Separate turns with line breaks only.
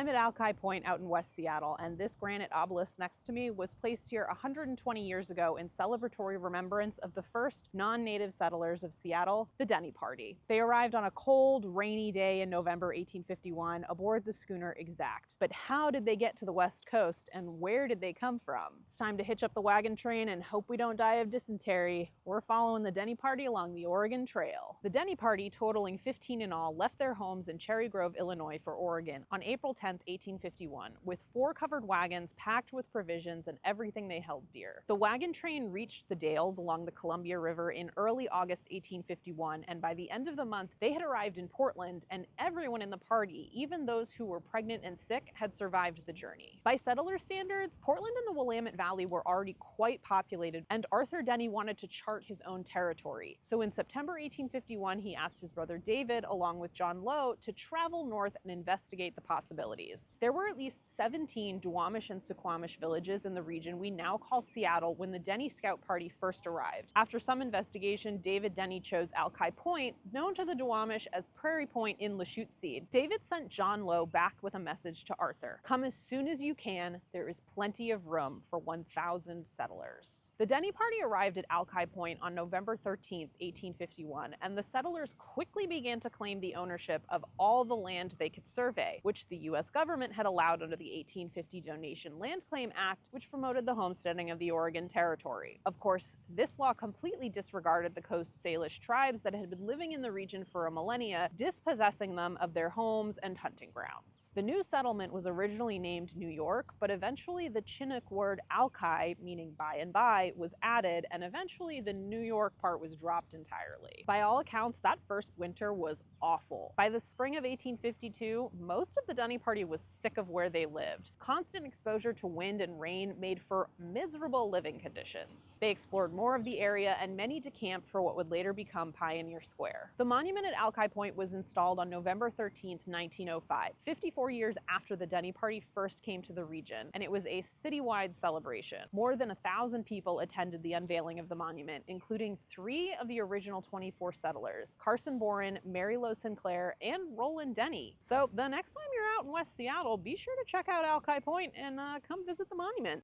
I'm at Alki Point out in West Seattle, and this granite obelisk next to me was placed here 120 years ago in celebratory remembrance of the first non-native settlers of Seattle, the Denny Party. They arrived on a cold, rainy day in November 1851 aboard the schooner Exact. But how did they get to the West Coast, and where did they come from? It's time to hitch up the wagon train and hope we don't die of dysentery. We're following the Denny Party along the Oregon Trail. The Denny Party, totaling 15 in all, left their homes in Cherry Grove, Illinois for Oregon on April 10, 1851, with 4 covered wagons packed with provisions and everything they held dear. The wagon train reached the Dalles along the Columbia River in early August 1851, and by the end of the month, they had arrived in Portland, and everyone in the party, even those who were pregnant and sick, had survived the journey. By settler standards, Portland and the Willamette Valley were already quite populated, and Arthur Denny wanted to chart his own territory. So in September 1851, he asked his brother David, along with John Lowe, to travel north and investigate the possibilities. There were at least 17 Duwamish and Suquamish villages in the region we now call Seattle when the Denny Scout Party first arrived. After some investigation, David Denny chose Alki Point, known to the Duwamish as Prairie Point in Lachute. David sent John Lowe back with a message to Arthur. Come as soon as you can, there is plenty of room for 1,000 settlers. The Denny Party arrived at Alki Point on November 13, 1851, and the settlers quickly began to claim the ownership of all the land they could survey, which the U.S. government had allowed under the 1850 Donation Land Claim Act, which promoted the homesteading of the Oregon Territory. Of course, this law completely disregarded the Coast Salish tribes that had been living in the region for a millennia, dispossessing them of their homes and hunting grounds. The new settlement was originally named New York, but eventually the Chinook word Alki, meaning by and by, was added, and eventually the New York part was dropped entirely. By all accounts, that first winter was awful. By the spring of 1852, most of the Denny Party was sick of where they lived. Constant exposure to wind and rain made for miserable living conditions. They explored more of the area, and many decamped for what would later become Pioneer Square. The monument at Alki Point was installed on November 13, 1905, 54 years after the Denny Party first came to the region, and it was a citywide celebration. More than 1,000 people attended the unveiling of the monument, including 3 of the original 24 settlers: Carson Boren, Mary Lowe Sinclair, and Roland Denny. So the next time you're out in West Seattle, be sure to check out Alki Point and come visit the monument.